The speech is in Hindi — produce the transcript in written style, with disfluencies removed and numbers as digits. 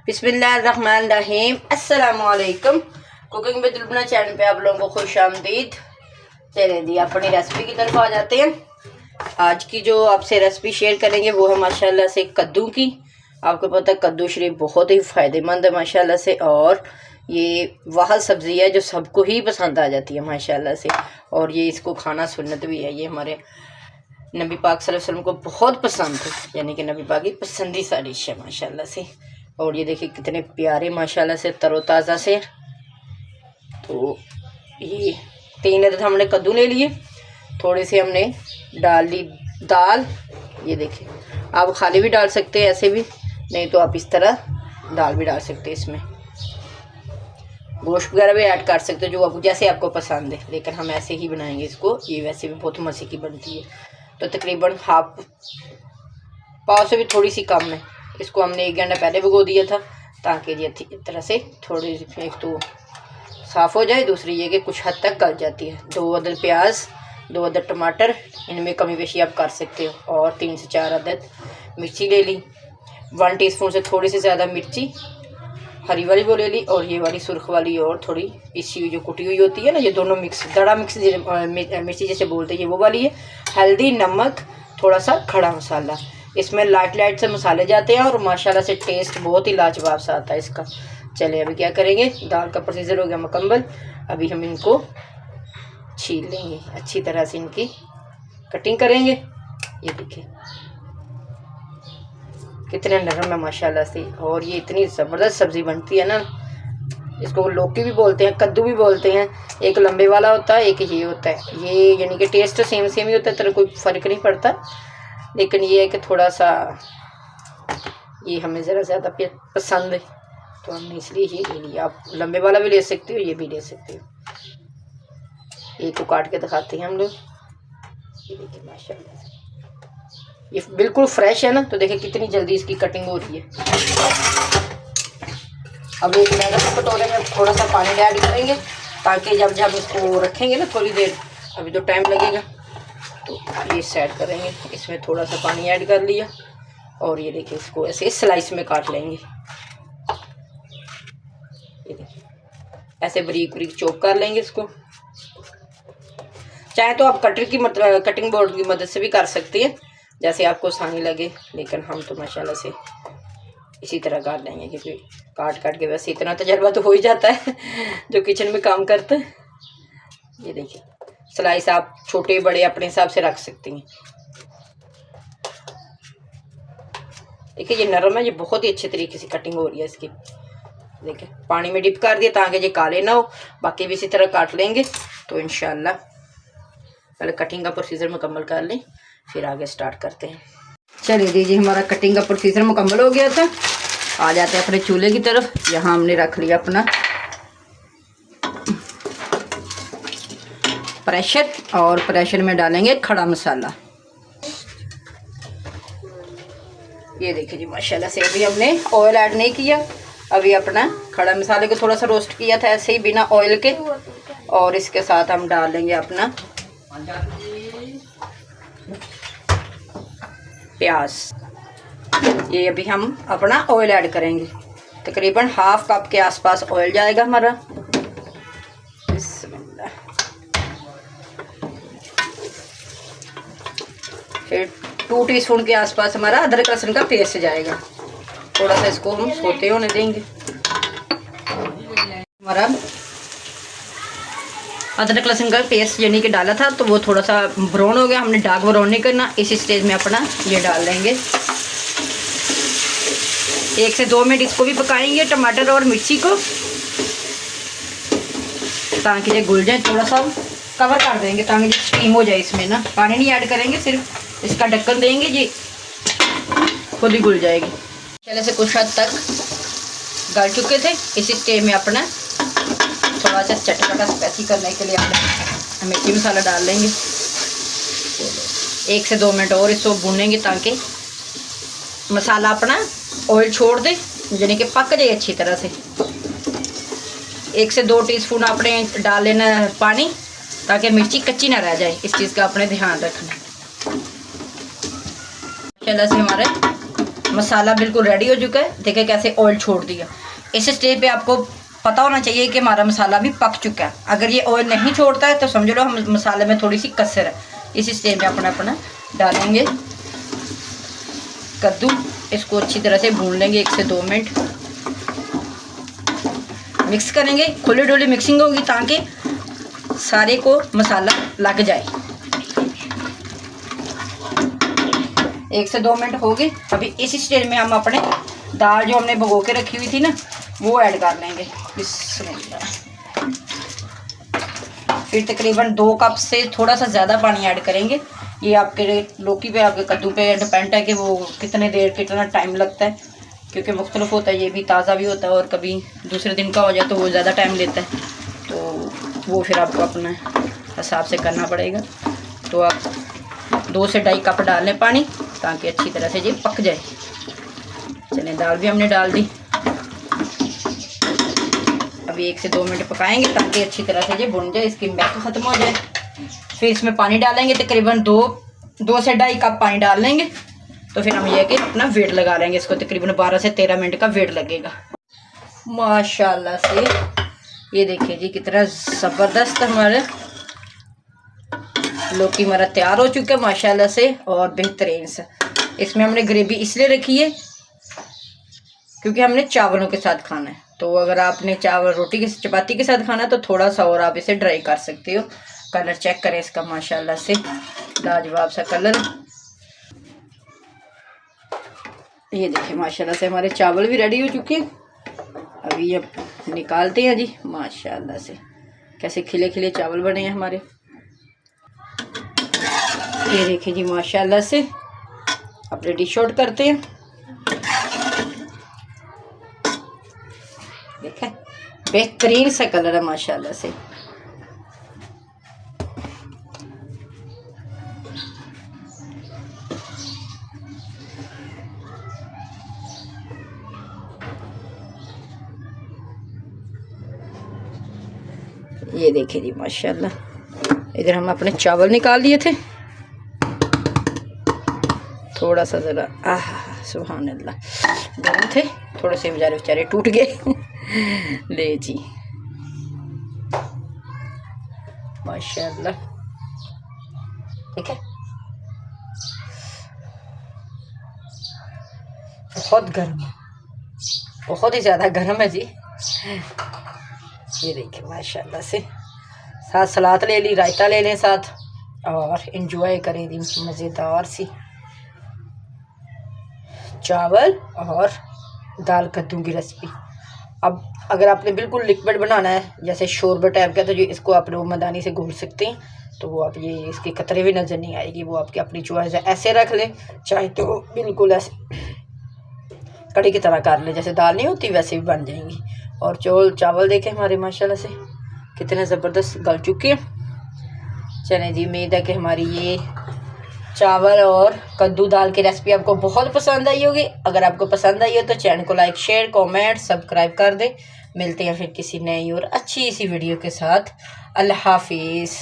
बिस्मिल्लाहिर्रहमानिर्रहीम। अस्सलामुअलैकुम। कुकिंग विद लुबना चैनल पे आप लोगों को खुश आमदीद। चले जी अपनी रेसिपी की तरफ आ जाते हैं। आज की जो आपसे रेसिपी शेयर करेंगे वो है माशाल्लाह से कद्दू की। आपको पता है कद्दू शरीफ बहुत ही फ़ायदेमंद है माशाल्लाह से, और ये वह सब्ज़ी है जो सबको ही पसंद आ जाती है माशाल्लाह से, और ये इसको खाना सुन्नत भी है। ये हमारे नबी पाक सल्लल्लाहु अलैहि वसल्लम को बहुत पसंद है, यानी कि नबी पाक की पसंदीदा डिश है माशाल्लाह से। और ये देखिए कितने प्यारे माशाल्लाह से तरोताज़ा से। तो ये 3 अदद हमने कद्दू ले लिए, थोड़े से हमने डाल ली दाल। ये देखिए आप खाली भी डाल सकते हैं, ऐसे भी, नहीं तो आप इस तरह दाल भी डाल सकते हैं। इसमें गोश्त वगैरह भी ऐड कर सकते हो, जो आपको जैसे आपको पसंद है, लेकिन हम ऐसे ही बनाएंगे इसको। ये वैसे भी बहुत मज़े की बनती है। तो तकरीबन हाफ पाव से भी थोड़ी सी कम है। इसको हमने 1 घंटा पहले भिगो दिया था, ताकि ये अच्छी तरह से थोड़ी एक तो साफ़ हो जाए, दूसरी ये कि कुछ हद तक गल जाती है। 2 अदद प्याज, 2 अदद टमाटर, इनमें कमी पेशी आप कर सकते हो, और 3 से 4 अदद मिर्ची ले ली। 1 टीस्पून से थोड़ी सी ज़्यादा मिर्ची हरी वाली वो ले ली, और ये वाली सुर्ख वाली और थोड़ी पीसी हुई जो कुटी हुई होती है ना, ये दोनों मिक्स, दड़ा मिक्स मिर्ची जैसे बोलते हैं, ये वो वाली है। हल्दी, नमक, थोड़ा सा खड़ा मसाला। इसमें लाइट से मसाले जाते हैं और माशाल्लाह से टेस्ट बहुत ही लाजवाब सा आता है इसका। चलिए अभी क्या करेंगे, दाल का प्रोसीजर हो गया मुकम्मल। अभी हम इनको छील लेंगे, अच्छी तरह से इनकी कटिंग करेंगे। ये देखिए कितने नरम है माशाल्लाह से, और ये इतनी ज़बरदस्त सब्ज़ी बनती है ना। इसको लौकी भी बोलते हैं, कद्दू भी बोलते हैं। एक लंबे वाला होता है, एक ये होता है। ये यानी कि टेस्ट तो सेम ही होता है, तरह कोई फ़र्क नहीं पड़ता, लेकिन ये है कि थोड़ा सा ये हमें ज़रा ज़्यादा पसंद है, तो हमने इसलिए ये ले लिया। आप लंबे वाला भी ले सकते हो, ये भी ले सकते हो। एक को काट के दिखाते हैं हम लोग। ये देखिए माशाल्लाह से ये बिल्कुल फ्रेश है ना, तो देखिए कितनी जल्दी इसकी कटिंग हो रही है। अब एक मैदा के कटोरे में थोड़ा सा पानी ऐड करेंगे, ताकि जब इसको रखेंगे ना थोड़ी देर, अभी तो टाइम लगेगा, तो ये सेट करेंगे। इसमें थोड़ा सा पानी ऐड कर लिया, और ये देखिए इसको ऐसे स्लाइस में काट लेंगे। ये देखिए ऐसे बारीक बारीक चॉप कर लेंगे इसको। चाहे तो आप कटर की कटिंग बोर्ड की मदद से भी कर सकते हैं, जैसे आपको आसानी लगे, लेकिन हम तो माशाल्लाह से इसी तरह काट लेंगे, क्योंकि काट के वैसे इतना तजर्बा तो हो ही जाता है जो किचन में काम करते हैं। ये देखिए स्लाइस आप छोटे बड़े अपने हिसाब से रख सकती हैं। देखिए ये नरम है, ये बहुत ही अच्छे तरीके से कटिंग हो रही है इसकी। देखिए पानी में डिप कर दिया ताकि ये काले ना हो। बाकी भी इसी तरह काट लेंगे, तो इंशाल्लाह पहले कटिंग का प्रोसीजर मुकम्मल कर लें, फिर आगे स्टार्ट करते हैं। चलिए दीजिए हमारा कटिंग का प्रोसीजर मुकम्मल हो गया था। आ जाते हैं अपने चूल्हे की तरफ। यहाँ हमने रख लिया अपना प्रेशर, और प्रेशर में डालेंगे खड़ा मसाला। ये देखिए जी माशाल्लाह से अभी हमने ऑयल ऐड नहीं किया। अभी अपना खड़ा मसाले को थोड़ा सा रोस्ट किया था ऐसे ही बिना ऑयल के, और इसके साथ हम डाल लेंगे अपना प्याज। ये अभी हम अपना ऑयल ऐड करेंगे, तकरीबन हाफ कप के आसपास ऑयल जाएगा हमारा। बिस्मिल्लाह। फिर 2 टीस्पून के आसपास हमारा अदरक लहसुन का पेस्ट जाएगा। थोड़ा सा इसको हम सोते होने देंगे। हमारा अदरक लहसुन का पेस्ट यानी कि डाला था, तो वो थोड़ा सा ब्राउन हो गया। हमने डार्क ब्राउन नहीं करना। इस स्टेज में अपना ये डाल देंगे। 1 से 2 मिनट इसको भी पकाएंगे, टमाटर और मिर्ची को, ताकि ये घुल जाए। थोड़ा सा कवर कर देंगे ताकि स्टीम हो जाए इसमें ना। पानी नहीं ऐड करेंगे, सिर्फ इसका ढक्कन देंगे, ये खुद ही घुल जाएगी। पहले से कुछ हद तक गल चुके थे। इसी स्टेज में अपना थोड़ा सा चटपटा स्पाइसी करने के लिए हम मिर्ची मसाला डाल लेंगे। 1 से 2 मिनट और इसको भूनेंगे, ताकि मसाला अपना ऑयल छोड़ दे, यानी कि पक जाए अच्छी तरह से। 1 से 2 टीस्पून आपने डाल लेना पानी, ताकि मिर्ची कच्ची ना रह जाए। इस चीज़ का अपने ध्यान रखना। माशाल्लाह से हमारे मसाला बिल्कुल रेडी हो चुका है। देखिए कैसे ऑयल छोड़ दिया। इस स्टेज पे आपको पता होना चाहिए कि हमारा मसाला भी पक चुका है। अगर ये ऑयल नहीं छोड़ता है तो समझ लो हम मसाले में थोड़ी सी कसर है। इस स्टेज पे अपना डालेंगे कद्दू। इसको अच्छी तरह से भून लेंगे 1 से 2 मिनट। मिक्स करेंगे, खुली डुली मिक्सिंग होगी ताकि सारे को मसाला लग जाए। 1 से 2 मिनट हो गए। अभी इस स्टेज में हम अपने दाल जो हमने भिगो के रखी हुई थी ना वो ऐड कर लेंगे। फिर तकरीबन 2 कप से थोड़ा सा ज़्यादा पानी ऐड करेंगे। ये आपके लौकी पे, आपके कद्दू पे डिपेंड है कि वो कितना टाइम लगता है, क्योंकि मुख्तलिफ होता है। ये भी ताज़ा भी होता है और कभी दूसरे दिन का हो जाए तो वो ज़्यादा टाइम लेता है, तो वो फिर आपको अपने हिसाब से करना पड़ेगा। तो आप 2 से 2.5 कप डाल लें पानी ताकि अच्छी तरह से ये पक जाए। चलें, दाल भी हमने डाल दी। अभी 1 से 2 मिनट पकाएंगे ताकि अच्छी तरह से ये भुन जाए, इसकी महक ख़त्म हो जाए। फिर इसमें पानी डालेंगे, तकरीबन 2 से 2.5 कप पानी डाल लेंगे। तो फिर हम ये कि अपना वेट लगा लेंगे। इसको तकरीबन 12 से 13 मिनट का वेट लगेगा। माशाल्लाह से ये देखिए जी कितना ज़बरदस्त हमारा लौकी हमारा तैयार हो चुका है माशाल्लाह से, और बेहतरीन सा। इसमें हमने ग्रेवी इसलिए रखी है क्योंकि हमने चावलों के साथ खाना है। तो अगर आपने चावल रोटी के चपाती के साथ खाना है तो थोड़ा सा और आप इसे ड्राई कर सकते हो। कलर चेक करें इसका, माशाल्लाह से लाजवाब सा कलर। ये देखिए माशाल्लाह से हमारे चावल भी रेडी हो चुके हैं। अभी ये निकालते हैं जी। माशाल्लाह से कैसे खिले खिले चावल बने हैं हमारे। ये देखिए जी माशाल्लाह से। अपने डिश आउट करते हैं। देखें बेहतरीन सा कलर है माशाल्लाह से। ये देखिए जी माशाल्लाह। इधर हम अपने चावल निकाल लिए थे, थोड़ा सा ज़रा सुभान अल्लाह गर्म थे, थोड़े से बेचारे टूट गए। ले जी माशाल्लाह। ठीक है, बहुत गर्म है, बहुत ही ज़्यादा गर्म है जी। ये देखिए माशाल्लाह से। साथ सलाद ले ली, रायता ले लें साथ, और इंजॉय करें दी मज़ेदार सी चावल और दाल कद्दू की रेसिपी। अब अगर आपने बिल्कुल लिक्विड बनाना है जैसे शोरबा टाइप का, तो जो इसको आप लोग मदानी से घोल सकते हैं। तो वो आप ये इसके कतरे भी नज़र नहीं आएगी, वो आपकी अपनी चॉइस है। ऐसे रख लें, चाहे तो बिल्कुल ऐसे कड़ी की तरह कर ले, जैसे दाल नहीं होती वैसे भी बन जाएंगी। और चावल देखें हमारे माशाल्लाह से कितने ज़बरदस्त गल चुके हैं। चलें जी, उम्मीद है कि हमारी ये चावल और कद्दू दाल की रेसिपी आपको बहुत पसंद आई होगी। अगर आपको पसंद आई हो तो चैनल को लाइक, शेयर, कमेंट, सब्सक्राइब कर दें। मिलते हैं फिर किसी नई और अच्छी सी वीडियो के साथ। अल्लाह हाफिज़।